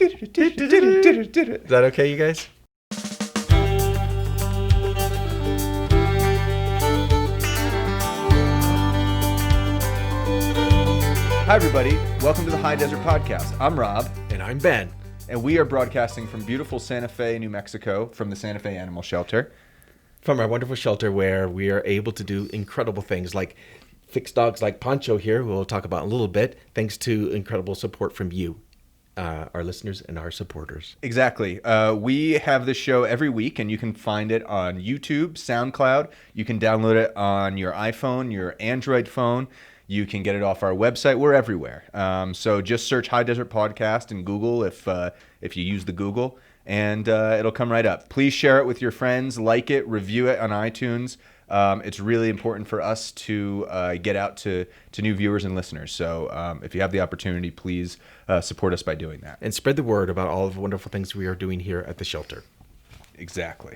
Is that okay, you guys? Hi, everybody. Welcome to the High Desert Podcast. I'm Rob. And I'm Ben. And we are broadcasting from beautiful Santa Fe, New Mexico, from the Santa Fe Animal Shelter. From our wonderful shelter where we are able to do incredible things like fix dogs like Poncho here, who we'll talk about in a little bit, thanks to incredible support from you, our listeners and our supporters. Exactly. We have this show every week, and you can find it on YouTube, SoundCloud. You can download it on your iPhone, your Android phone. You can get it off our website. We're everywhere. So just search High Desert Podcast in Google if you use the Google, and it'll come right up. Please share it with your friends, like it, review it on iTunes. It's really important for us to get out to new viewers and listeners. So if you have the opportunity, please support us by doing that. And spread the word about all of the wonderful things we are doing here at the shelter. Exactly.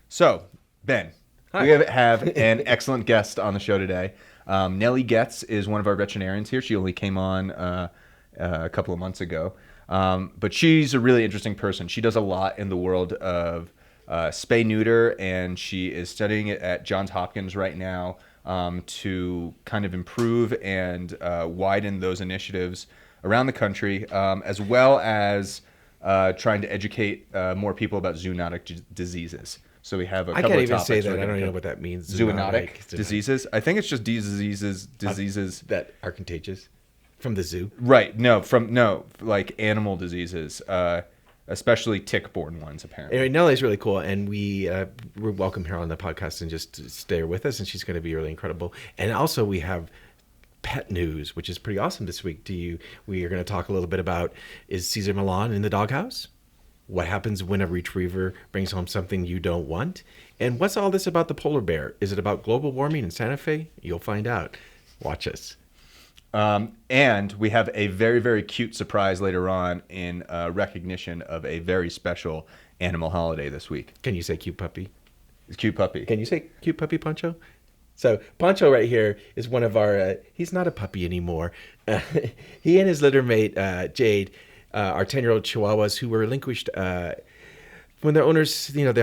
So, Ben, Hi. we have an excellent guest on the show today. Nellie Getz is one of our veterinarians here. She only came on a couple of months ago. But she's a really interesting person. She does a lot in the world of spay-neuter, and she is studying it at Johns Hopkins right now to kind of improve and widen those initiatives around the country, as well as trying to educate more people about zoonotic diseases. So we have a couple of topics. I can't even say that. I don't even know what that means. Zoonotic diseases? I think it's just diseases that are contagious from the zoo. Right. Like animal diseases, especially tick-borne ones, apparently. Anyway, Nellie's really cool, and we're welcome her on the podcast and just stay with us, and she's going to be really incredible. And also we have pet news, which is pretty awesome this week. We are going to talk a little bit about, is Caesar Milan in the doghouse? What happens when a retriever brings home something you don't want? And what's all this about the polar bear? Is it about global warming in Santa Fe? You'll find out. Watch us. And we have a very, very cute surprise later on in recognition of a very special animal holiday this week. Can you say cute puppy? Cute puppy. Can you say cute puppy, Poncho? So Poncho right here is one of our, he's not a puppy anymore. He and his litter mate, Jade, our 10-year-old Chihuahuas who were relinquished when their owners, the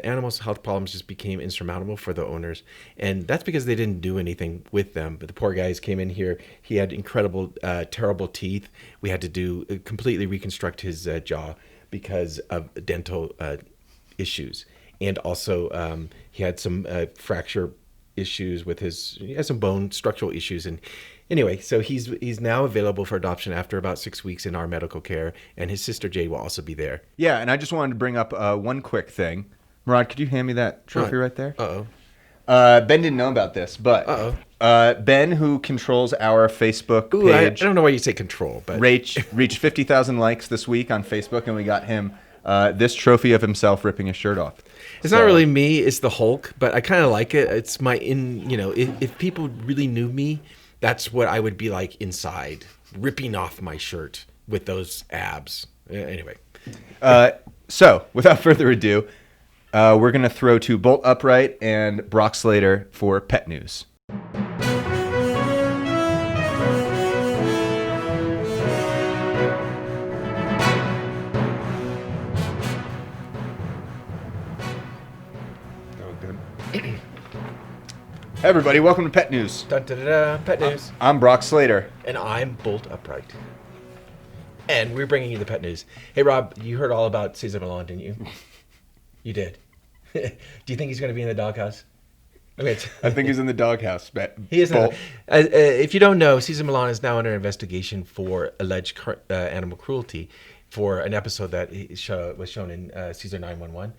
animals' health problems just became insurmountable for the owners. And that's because they didn't do anything with them. But the poor guys came in here. He had incredible, terrible teeth. We had to completely reconstruct his jaw because of dental issues. And also he had some fracture issues with he has some bone structural issues. And anyway, so he's now available for adoption after about 6 weeks in our medical care, and his sister Jade will also be there. Yeah, and I just wanted to bring up one quick thing. Murad, could you hand me that trophy right there? Uh-oh. Ben didn't know about this, but Ben, who controls our Facebook page... I don't know why you say control, but... reached 50,000 likes this week on Facebook, and we got him this trophy of himself ripping his shirt off. It's not really me, it's the Hulk, but I kind of like it. It's if people really knew me, that's what I would be like inside, ripping off my shirt with those abs. Anyway. So, without further ado, we're going to throw to Bolt Upright and Brock Slater for pet news. Hey everybody, welcome to Pet News. Dun, dun, dun, dun, pet news. I'm Brock Slater. And I'm Bolt Upright. And we're bringing you the pet news. Hey Rob, you heard all about Caesar Milan, didn't you? You did. Do you think he's going to be in the doghouse? Okay. I think he's in the doghouse. He is. If you don't know, Caesar Milan is now under investigation for alleged animal cruelty for an episode that was shown in Caesar 911.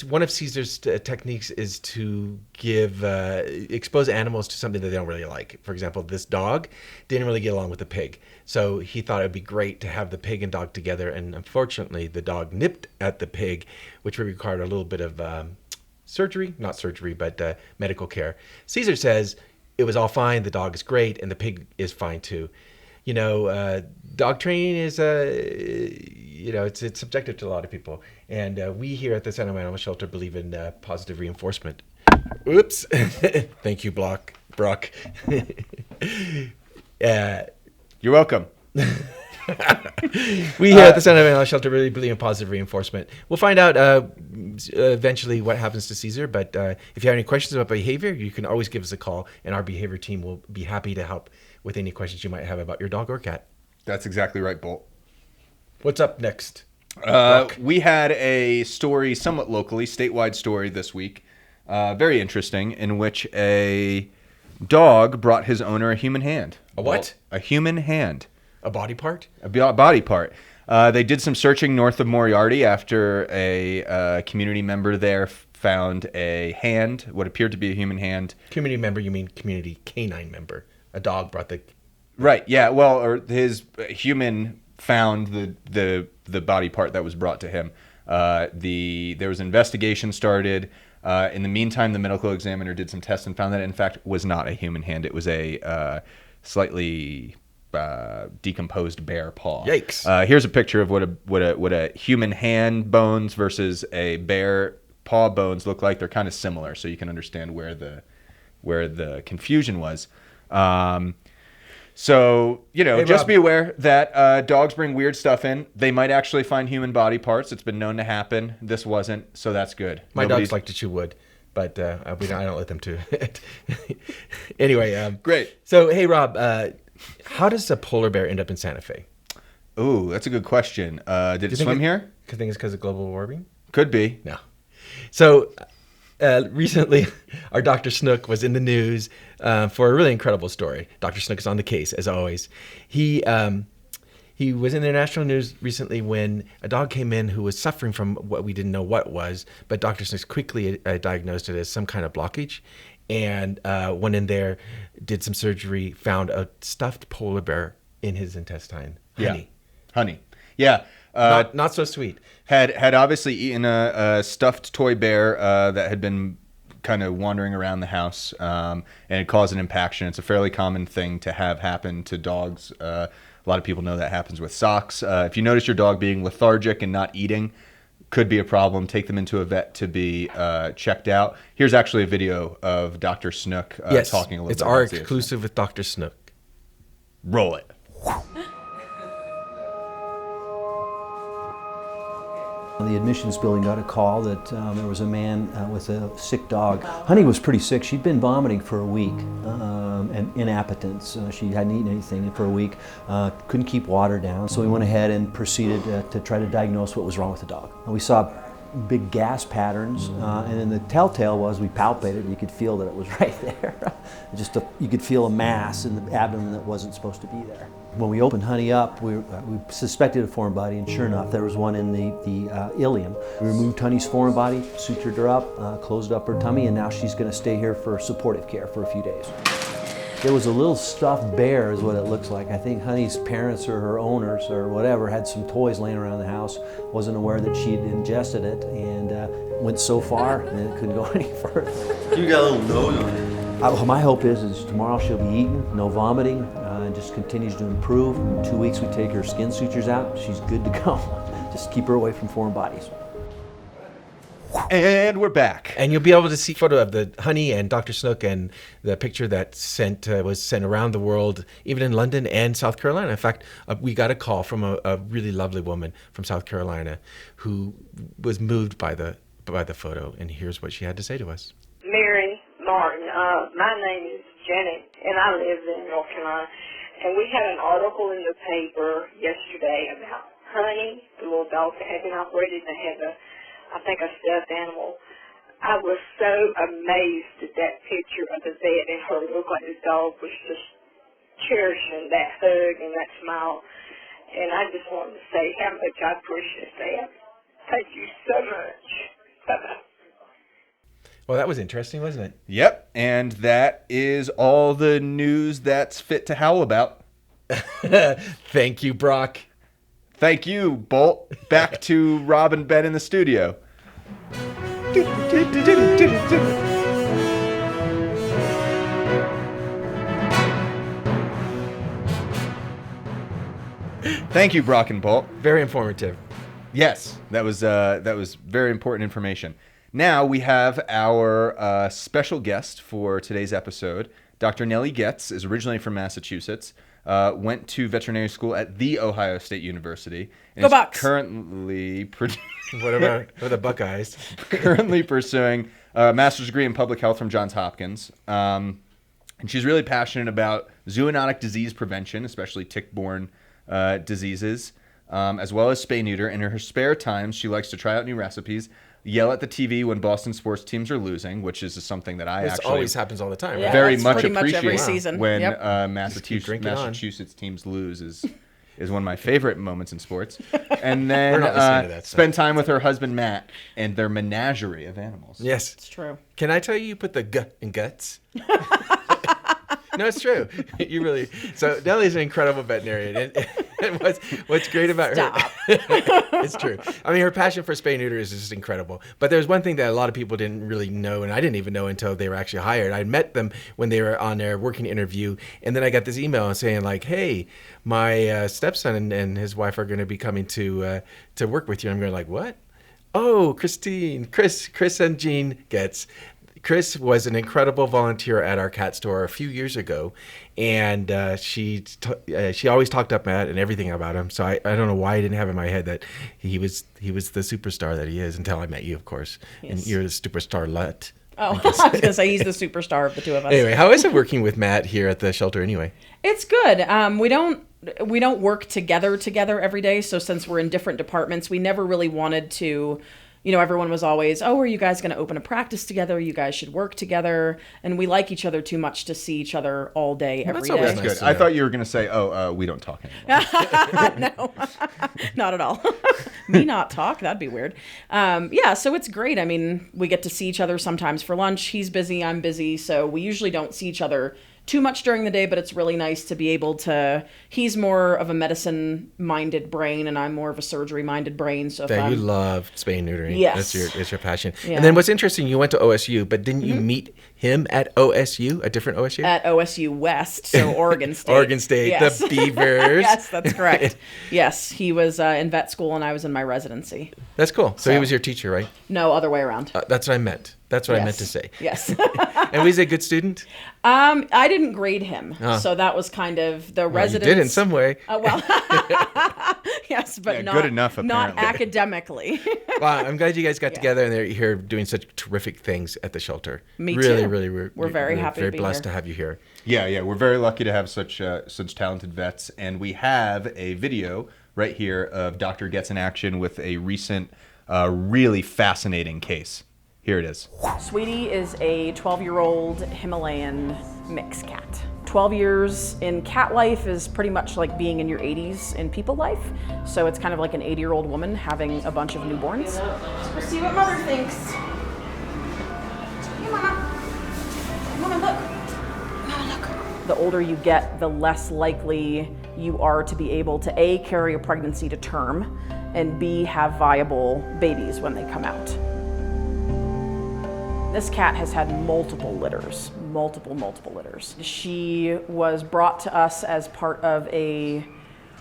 One of Caesar's techniques is to expose animals to something that they don't really like. For example, this dog didn't really get along with the pig. So he thought it would be great to have the pig and dog together. And unfortunately, the dog nipped at the pig, which required a little bit of medical care. Caesar says it was all fine. The dog is great. And the pig is fine too. Dog training is it's subjective to a lot of people, and we here at the Santa Fe Animal Shelter believe in positive reinforcement. Oops, thank you, Brock. You're welcome. We here at the San Animal Shelter really believe in positive reinforcement. We'll find out eventually what happens to Caesar, but if you have any questions about behavior, you can always give us a call, and our behavior team will be happy to help with any questions you might have about your dog or cat. That's exactly right, Bolt. What's up next? We had a story somewhat locally, statewide story this week, very interesting, in which a dog brought his owner a human hand. A what? A human hand. A body part? A body part. They did some searching north of Moriarty after a community member there found a hand, what appeared to be a human hand. Community member, you mean community canine member. A dog brought the... Right, yeah, well, or his human found the body part that was brought to him. There was an investigation started. In the meantime, the medical examiner did some tests and found that it, in fact, was not a human hand. It was a slightly decomposed bear paw. Yikes! Here's a picture of what a human hand bones versus a bear paw bones look like. They're kind of similar, so you can understand where the confusion was. So, hey, just Rob, be aware that dogs bring weird stuff in. They might actually find human body parts. It's been known to happen. This wasn't, so that's good. My dogs like to chew wood, but I don't let them to. Anyway. Great. So, hey, Rob, how does a polar bear end up in Santa Fe? Ooh, that's a good question. Did it swim here? I think it's because of global warming? Could be. No. So... recently, our Dr. Snook was in the news for a really incredible story. Dr. Snook is on the case, as always. He was in the national news recently when a dog came in who was suffering from what we didn't know what was, but Dr. Snook quickly diagnosed it as some kind of blockage, and went in there, did some surgery, found a stuffed polar bear in his intestine. Honey. Yeah. Not so sweet. Had obviously eaten a stuffed toy bear that had been kind of wandering around the house, and it caused an impaction. It's a fairly common thing to have happen to dogs. A lot of people know that happens with socks. If you notice your dog being lethargic and not eating, could be a problem. Take them into a vet to be checked out. Here's actually a video of Dr. Snook talking a little bit. It's our exclusive with Dr. Snook. Roll it. The admissions building got a call that there was a man with a sick dog. Honey was pretty sick. She'd been vomiting for a week and inappetence. She hadn't eaten anything for a week, couldn't keep water down. So we went ahead and proceeded to try to diagnose what was wrong with the dog. We saw big gas patterns, and then the telltale was we palpated. You could feel that it was right there. You could feel a mass in the abdomen that wasn't supposed to be there. When we opened Honey up, we suspected a foreign body, and sure enough, there was one in the ileum. We removed Honey's foreign body, sutured her up, closed up her tummy, and now she's going to stay here for supportive care for a few days. There was a little stuffed bear is what it looks like. I think Honey's parents or her owners or whatever had some toys laying around the house, wasn't aware that she had ingested it, and went so far and it couldn't go any further. You got a little nose on it. My hope is tomorrow she'll be eaten, no vomiting, and just continues to improve. In 2 weeks we take her skin sutures out, she's good to go. Just keep her away from foreign bodies. And we're back. And you'll be able to see a photo of the Honey and Dr. Snook and the picture that was sent around the world, even in London and South Carolina. In fact, we got a call from a really lovely woman from South Carolina who was moved by the photo, and here's what she had to say to us. Mary Martin. My name is Janet, and I live in North Carolina. And we had an article in the paper yesterday about Honey, the little dog that had been operated, and they had I think a stuffed animal. I was so amazed at that picture of the vet and her. It looked like this dog was just cherishing that hug and that smile. And I just wanted to say how much I appreciate that. Thank you so much. Bye-bye. Well, that was interesting, wasn't it? Yep, and that is all the news that's fit to howl about. Thank you, Brock. Thank you, Bolt. Back to Rob and Ben in the studio. Thank you, Brock and Bolt. Very informative. Yes, that was very important information. Now we have our special guest for today's episode. Dr. Nellie Getz is originally from Massachusetts. went to veterinary school at The Ohio State University. And Go is Bucks! Currently, What about the Buckeyes? currently pursuing a master's degree in public health from Johns Hopkins. And she's really passionate about zoonotic disease prevention, especially tick-borne diseases, as well as spay-neuter. In her spare time, she likes to try out new recipes, yell at the TV when Boston sports teams are losing, which is something that I This actually always happens all the time, Yeah. right? very that's much pretty much appreciate every season. when Yep. drinking on. Massachusetts teams lose is one of my favorite moments in sports. And We're then not listening to that stuff. spend time with her husband Matt and their menagerie of animals. Yes. It's true. Can I tell you put the g in guts? No, it's true. You really. So Nellie's an incredible veterinarian, and what's great about her? It's true. I mean, her passion for spay neuter is just incredible. But there's one thing that a lot of people didn't really know, and I didn't even know until they were actually hired. I met them when they were on their working interview, and then I got this email saying like, "Hey, my stepson and his wife are going to be coming to work with you." I'm going like, "What?" Oh, Chris and Jean Getz. Chris was an incredible volunteer at our cat store a few years ago, and she always talked up Matt and everything about him. So I don't know why I didn't have in my head that he was the superstar that he is until I met you, of course. Yes. And you're the superstar-lut. Oh, I was going to say he's the superstar of the two of us. Anyway, how is it working with Matt here at the shelter anyway? It's good. We don't work together every day. So since we're in different departments, we never really wanted to. Everyone was always, oh, are you guys going to open a practice together? You guys should work together. And we like each other too much to see each other all day, every that's day. always That's nice good. to I know. thought you were going to say, we don't talk anymore. No, not at all. Me not talk, that'd be weird. So it's great. I mean, we get to see each other sometimes for lunch. He's busy, I'm busy. So we usually don't see each other too much during the day, but it's really nice to be able to. He's more of a medicine-minded brain, and I'm more of a surgery-minded brain. So That you love spay and neutering. Yes. That's your passion. Yeah. And then what's interesting, you went to OSU, but didn't you meet him at OSU, a different OSU? at OSU West, so Oregon State. Oregon State, Yes. the Beavers. Yes, that's correct. Yes, he was in vet school, and I was in my residency. That's cool. So he So- was your teacher, right? No, other way around. That's what I meant. That's what I Yes. meant to say. Yes. And was he a good student? I didn't grade him, so that was kind of the Well, you residence. did in some way. Well, yes, but Yeah, not good enough, not apparently. academically. Well, I'm glad you guys got together and they're here doing such terrific things at the shelter. Me really, too. Really, We're very happy to very be blessed here. to have you here. Yeah, we're very lucky to have such talented vets, and we have a video right here of Dr. Getz in action with a recent, really fascinating case. Here it is. Sweetie is a 12-year-old Himalayan mix cat. 12 years in cat life is pretty much like being in your 80s in people life. So it's kind of like an 80-year-old woman having a bunch of newborns. We'll see what mother thinks. Hey, Mama. Mama, look. Mama, look. The older you get, the less likely you are to be able to A, carry a pregnancy to term, and B, have viable babies when they come out. This cat has had multiple litters. She was brought to us as part of a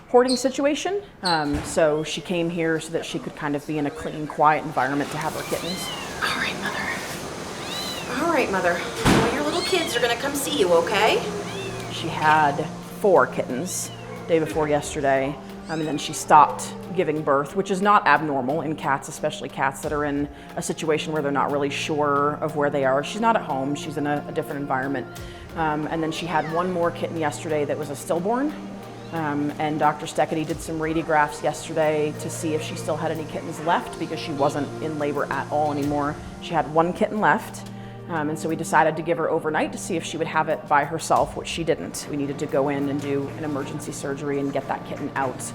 hoarding situation. So she came here so that she could kind of be in a clean, quiet environment to have her kittens. All right, Mother. Well, your little kids are gonna come see you, okay? She had 4 kittens day before yesterday, and then she stopped giving birth, which is not abnormal in cats, especially cats that are in a situation where they're not really sure of where they are. She's not at home, she's in a different environment. And then she had 1 more kitten yesterday that was a stillborn. And Dr. Steckety did some radiographs yesterday to see if she still had any kittens left because she wasn't in labor at all anymore. She had 1 kitten left. And so we decided to give her overnight to see if she would have it by herself, which she didn't. We needed to go in and do an emergency surgery and get that kitten out.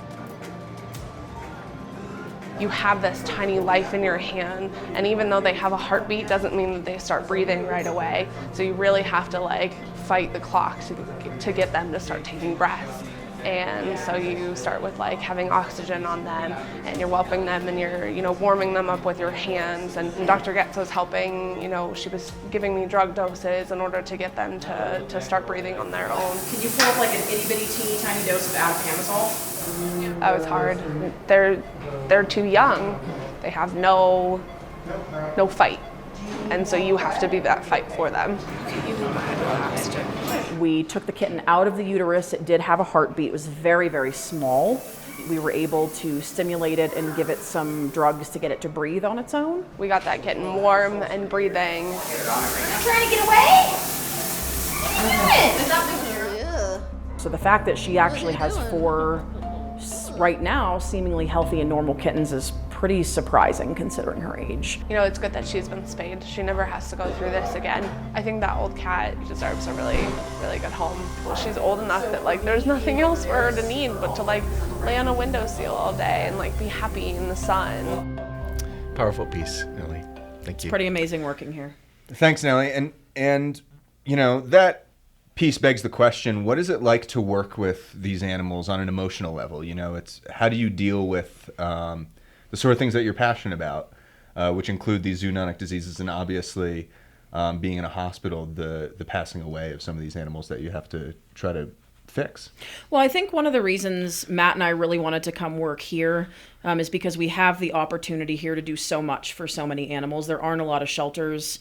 You have this tiny life in your hand, and even though they have a heartbeat, doesn't mean that they start breathing right away. So you really have to fight the clock to get them to start taking breaths. And so you start with having oxygen on them, and you're whelping them, and you're warming them up with your hands. And Dr. Getz was helping. She was giving me drug doses in order to get them to start breathing on their own. Can you pull up an itty bitty teeny tiny dose of Atacamazole? That was hard. They're too young. They have no fight. And so you have to be that fight for them. We took the kitten out of the uterus. It did have a heartbeat. It was very, very small. We were able to stimulate it and give it some drugs to get it to breathe on its own. We got that kitten warm and breathing. Trying to get away? So the fact that she actually has 4 right now seemingly healthy and normal kittens is pretty surprising considering her age. You know, it's good that she's been spayed. She never has to go through this again. I think that old cat deserves a really, really good home. Well, she's old enough that like there's nothing else for her to need but to like lay on a windowsill all day and like be happy in the sun. Powerful piece, Nellie. Thank you. Pretty amazing working here. Thanks, Nellie. And you know, that piece begs the question, what is it like to work with these animals on an emotional level? You know, it's how do you deal with the sort of things that you're passionate about, which include these zoonotic diseases and obviously being in a hospital, the passing away of some of these animals that you have to try to fix. Well, I think one of the reasons Matt and I really wanted to come work here is because we have the opportunity here to do so much for so many animals. There aren't a lot of shelters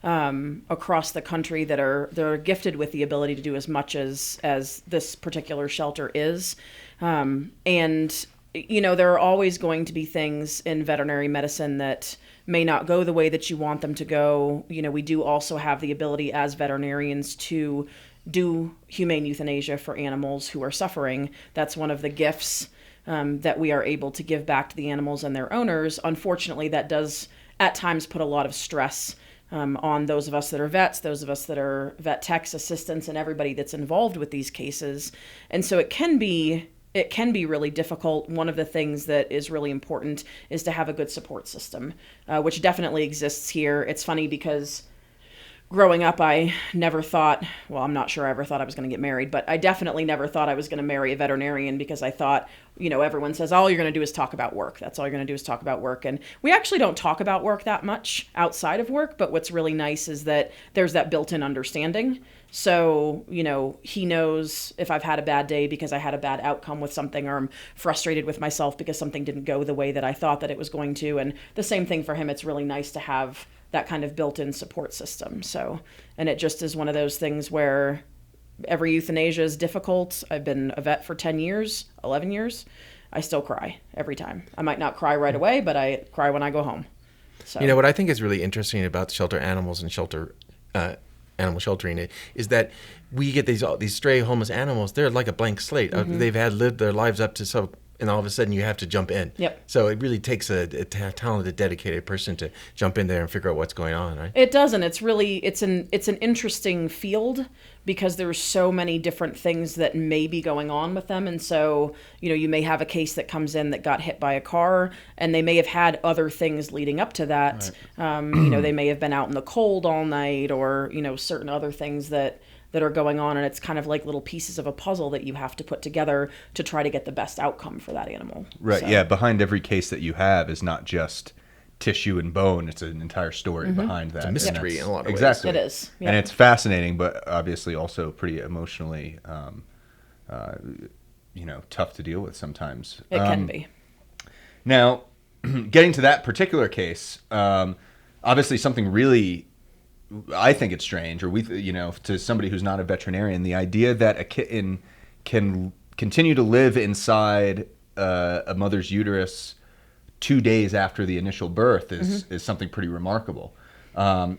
across the country that are gifted with the ability to do as much as this particular shelter is. And, you know, there are always going to be things in veterinary medicine that may not go the way that you want them to go. You know, we do also have the ability as veterinarians to do humane euthanasia for animals who are suffering. That's one of the gifts that we are able to give back to the animals and their owners. Unfortunately, that does at times put a lot of stress on those of us that are vets, those of us that are vet techs, assistants, and everybody that's involved with these cases. And so it can be really difficult. One of the things that is really important is to have a good support system, which definitely exists here. It's funny because growing up, I never thought, well, I'm not sure I ever thought I was going to get married, but I definitely never thought I was going to marry a veterinarian because I thought, you know, everyone says, all you're going to do is talk about work. That's all you're going to do is talk about work. And we actually don't talk about work that much outside of work, but what's really nice is that there's that built-in understanding. So, you know, he knows if I've had a bad day because I had a bad outcome with something, or I'm frustrated with myself because something didn't go the way that I thought that it was going to. And the same thing for him. It's really nice to have that kind of built-in support system. So, and it just is one of those things where every euthanasia is difficult. I've been a vet for 10 years, 11 years. I still cry every time. I might not cry right away, but I cry when I go home. So. You know, what I think is really interesting about shelter animals and animal sheltering is that we get these stray homeless animals. They're like a blank slate. Mm-hmm. They've lived their lives up to so, and all of a sudden you have to jump in. Yep. So it really takes a talented, dedicated person to jump in there and figure out what's going on, right? It does, and it's an interesting field because there's so many different things that may be going on with them. And so, you know, you may have a case that comes in that got hit by a car, and they may have had other things leading up to that. Right. You know, they may have been out in the cold all night, or, you know, certain other things that are going on, and it's kind of like little pieces of a puzzle that you have to put together to try to get the best outcome for that animal. Right, So. yeah. Behind every case that you have is not just tissue and bone. It's an entire story behind that. It's a mystery in a lot of ways. Exactly. It is. Yeah. And it's fascinating, but obviously also pretty emotionally, you know, tough to deal with sometimes. It can be. Now, getting to that particular case, obviously something really, I think it's strange, or you know, to somebody who's not a veterinarian, the idea that a kitten can continue to live inside a mother's uterus 2 days after the initial birth is something pretty remarkable.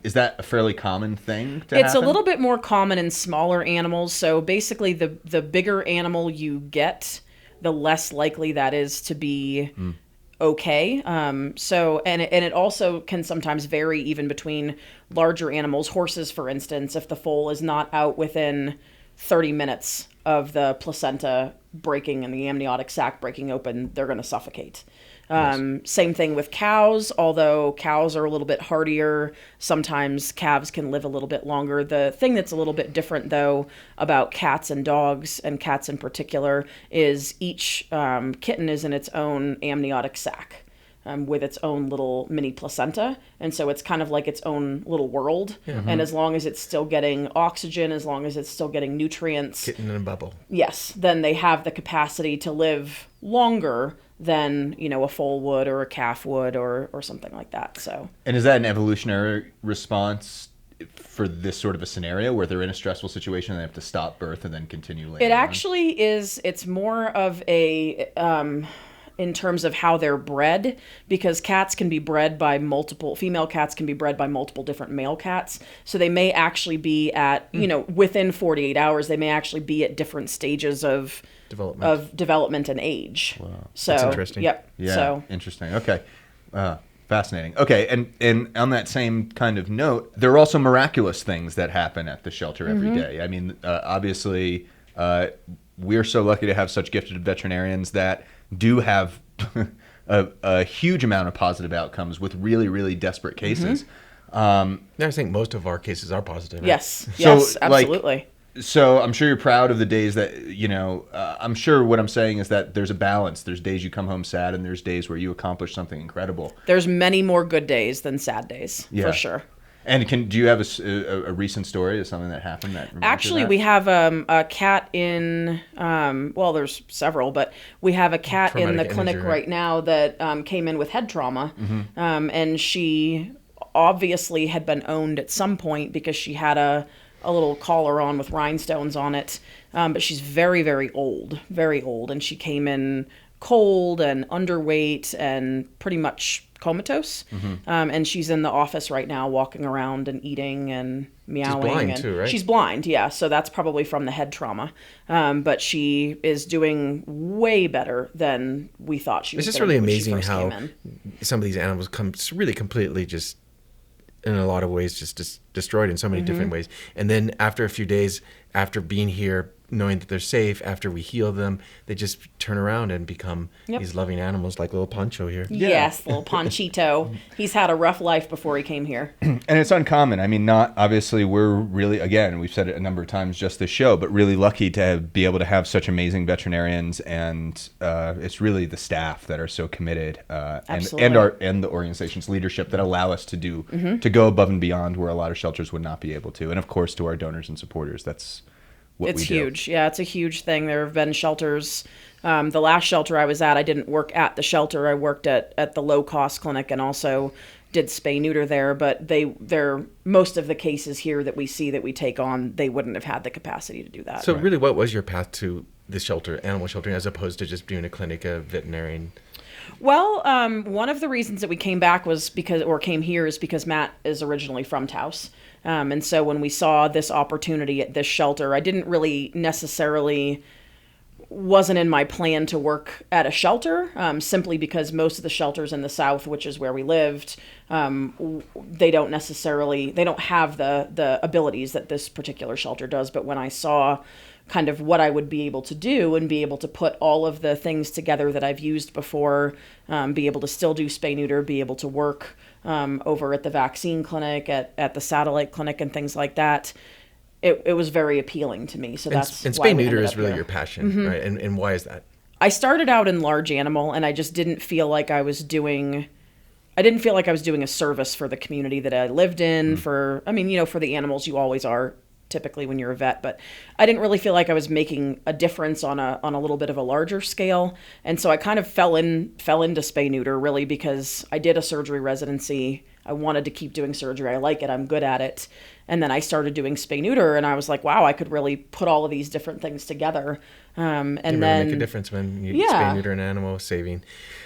Is that a fairly common thing to It's happen? a little bit more common in smaller animals. So basically, the bigger animal you get, the less likely that is to be okay. So it also can sometimes vary even between larger animals. Horses, for instance, if the foal is not out within 30 minutes of the placenta breaking and the amniotic sac breaking open, they're going to suffocate. Same thing with cows, although cows are a little bit hardier. Sometimes calves can live a little bit longer. The thing that's a little bit different, though, about cats and dogs, and cats in particular, is each kitten is in its own amniotic sac. with its own little mini placenta. And so it's kind of like its own little world. And as long as it's still getting oxygen, as long as it's still getting nutrients, Kitten in a bubble. yes, then they have the capacity to live longer than, a foal would or a calf would or something like that. So. And is that an evolutionary response for this sort of a scenario where they're in a stressful situation and they have to stop birth and then continue later It on? actually is, it's more of a, in terms of how they're bred, because cats can be bred by female cats can be bred by multiple different male cats. So they may actually be at, within 48 hours, they may actually be at different stages of development and age. Wow. So, That's interesting. Yep. Yeah, So, interesting. Okay. Fascinating. Okay, and on that same kind of note, there are also miraculous things that happen at the shelter every day. I mean, obviously, we're so lucky to have such gifted veterinarians that do have a huge amount of positive outcomes with really, really desperate cases. I think most of our cases are positive. Right? yes, So, absolutely. So I'm sure you're proud of the days that, I'm sure what I'm saying is that there's a balance. There's days you come home sad and there's days where you accomplish something incredible. There's many more good days than sad days, for sure. And do you have a recent story of something that happened that reminds you of Actually, that? we have a cat in, there's several, but we have a cat in the Traumatic clinic injury. right now that came in with head trauma. And she obviously had been owned at some point because she had a little collar on with rhinestones on it. But she's very, very old, and she came in cold and underweight and pretty much comatose. And she's in the office right now walking around and eating and meowing. She's blind and too, right? She's blind, yeah. So that's probably from the head trauma. But she is doing way better than we thought she was. It's just gonna really do when she amazing first how came in. some of these animals come really completely just, in a lot of ways, just destroyed in so many different ways. And then after a few days, after being here, knowing that they're safe, after we heal them, they just turn around and become these loving animals like little Pancho here. Yes, little Panchito. He's had a rough life before he came here. And it's uncommon. I mean, not obviously we're really, again, we've said it a number of times just this show, but really lucky to be able to have such amazing veterinarians, and it's really the staff that are so committed, and the organization's leadership that allow us to do to go above and beyond where a lot of shelters would not be able to. And of course, to our donors and supporters, that's what It's we do. huge. Yeah, it's a huge thing. There have been shelters. The last shelter I was at, I didn't work at the shelter. I worked at the low-cost clinic and also did spay-neuter there. But they're most of the cases here that we see that we take on, they wouldn't have had the capacity to do that. So really, what was your path to the shelter, animal sheltering, as opposed to just doing a clinic, a veterinarian? Well, one of the reasons that we came back came here is because Matt is originally from Taos. And so when we saw this opportunity at this shelter, I didn't really necessarily, wasn't in my plan to work at a shelter, simply because most of the shelters in the South, which is where we lived, they don't have the abilities that this particular shelter does. But when I saw kind of what I would be able to do and be able to put all of the things together that I've used before, be able to still do spay-neuter, be able to work over at the vaccine clinic, at the satellite clinic and things like that, it was very appealing to me. So that's and why we spay-neuter ended is up really here. your passion, right? And why is that? I started out in large animal, and I just didn't feel like I was doing a service for the community that I lived in. For the animals, you always are typically when you're a vet, but I didn't really feel like I was making a difference on a little bit of a larger scale. And so I kind of fell into spay-neuter really because I did a surgery residency. I wanted to keep doing surgery. I like it. I'm good at it. And then I started doing spay-neuter, and I was like, wow, I could really put all of these different things together. And It really then make a difference when you spay-neuter an animal, saving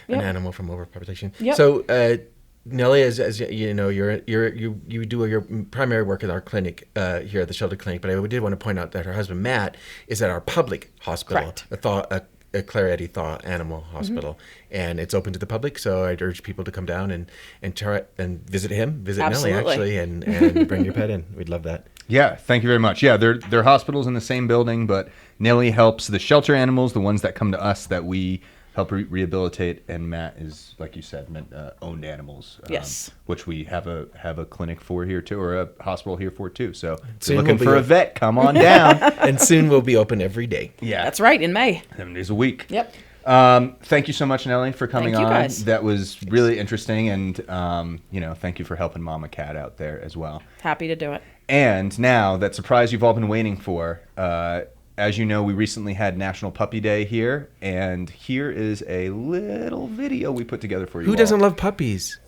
an animal from overpopulation. Yep. So, Nellie, as you know, you do your primary work at our clinic here at the shelter clinic, but I did want to point out that her husband Matt is at our public hospital, Correct. a Claire Eddy Thaw Animal Hospital, and it's open to the public. So I'd urge people to come down and try and visit Nellie Absolutely. actually, and bring your pet in. We'd love that. Yeah, thank you very much. Yeah, they're hospitals in the same building, but Nellie helps the shelter animals, the ones that come to us that we help rehabilitate, and Matt is, like you said, owned animals. Yes. Which we have a clinic for here too, or a hospital here for too. So if Soon you're looking we'll for be a vet, come on down. And soon we'll be open every day. Yeah, That's right, in May. 7 days a week. Yep. Thank you so much, Nellie, for coming Thank you, on. guys. That was really interesting, and thank you for helping Mama Cat out there as well. Happy to do it. And now, that surprise you've all been waiting for. As you know, we recently had National Puppy Day here, and here is a little video we put together for you. Who doesn't love puppies?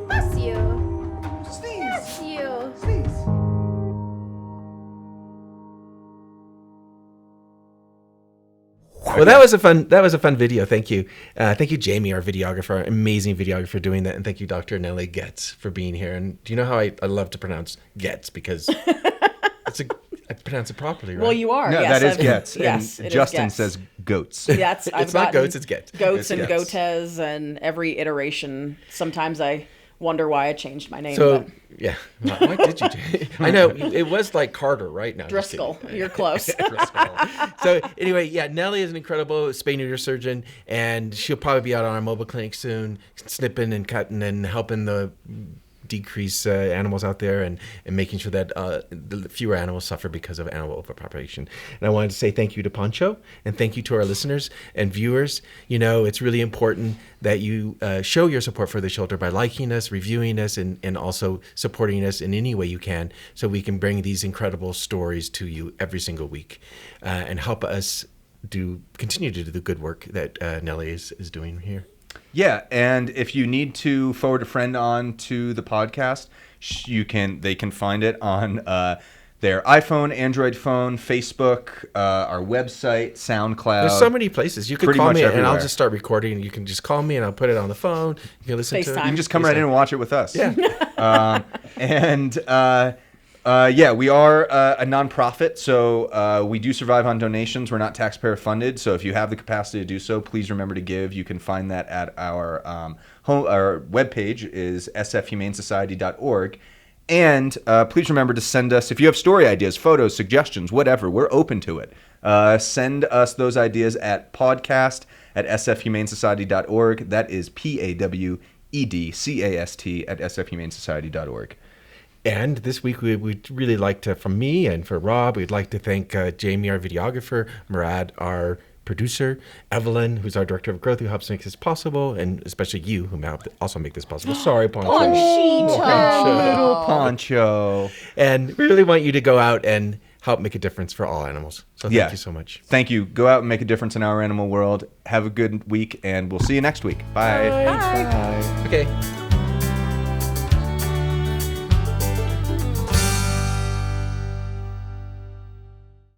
Bless you. Bless you. Well, that was a fun video. Thank you. Thank you, Jamie, our videographer, amazing videographer, doing that. And thank you, Dr. Nellie Getz, for being here. And do you know how I love to pronounce Getz? Because I pronounce it properly, right? Well, you are. No, yes, that is Getz. Yes, and it is Justin Getz. says goats. That's, It's not goats, it's Getz. Goats It's and Getz. Gotes and every iteration. Sometimes I wonder why I changed my name. So, but yeah. Why did you do I know. It was like Carter, right? Now. Driscoll, you're close. So anyway, yeah, Nellie is an incredible spay-neuter surgeon, and she'll probably be out on our mobile clinic soon, snipping and cutting and helping the decrease animals out there and making sure that the fewer animals suffer because of animal overpopulation. And I wanted to say thank you to Poncho, and thank you to our listeners and viewers. You know, it's really important that you show your support for the shelter by liking us, reviewing us, and also supporting us in any way you can, so we can bring these incredible stories to you every single week, and help us continue to do the good work that Nellie is doing here. Yeah, and if you need to forward a friend on to the podcast, they can find it on their iPhone, Android phone, Facebook, our website, SoundCloud. There's so many places. You can Pretty call much me and I'll everywhere. just start recording. You can just call me and I'll put it on the phone. You can listen to it. FaceTime. You can just come right in and watch it with us. Yeah. We are a nonprofit, so we do survive on donations. We're not taxpayer funded, so if you have the capacity to do so, please remember to give. You can find that at our our webpage is sfhumanesociety.org. And please remember to send us, if you have story ideas, photos, suggestions, whatever, we're open to it. Send us those ideas at podcast@sfhumanesociety.org. That is PAWEDCAST at sfhumanesociety.org. And this week, we'd really like to, from me and for Rob, we'd like to thank Jamie, our videographer, Murad, our producer, Evelyn, who's our director of growth, who helps make this possible, and especially you, who helped also make this possible. Sorry, Poncho. Little Poncho. And we really want you to go out and help make a difference for all animals. So thank you so much. Thank you. Go out and make a difference in our animal world. Have a good week, and we'll see you next week. Bye. Bye. Okay.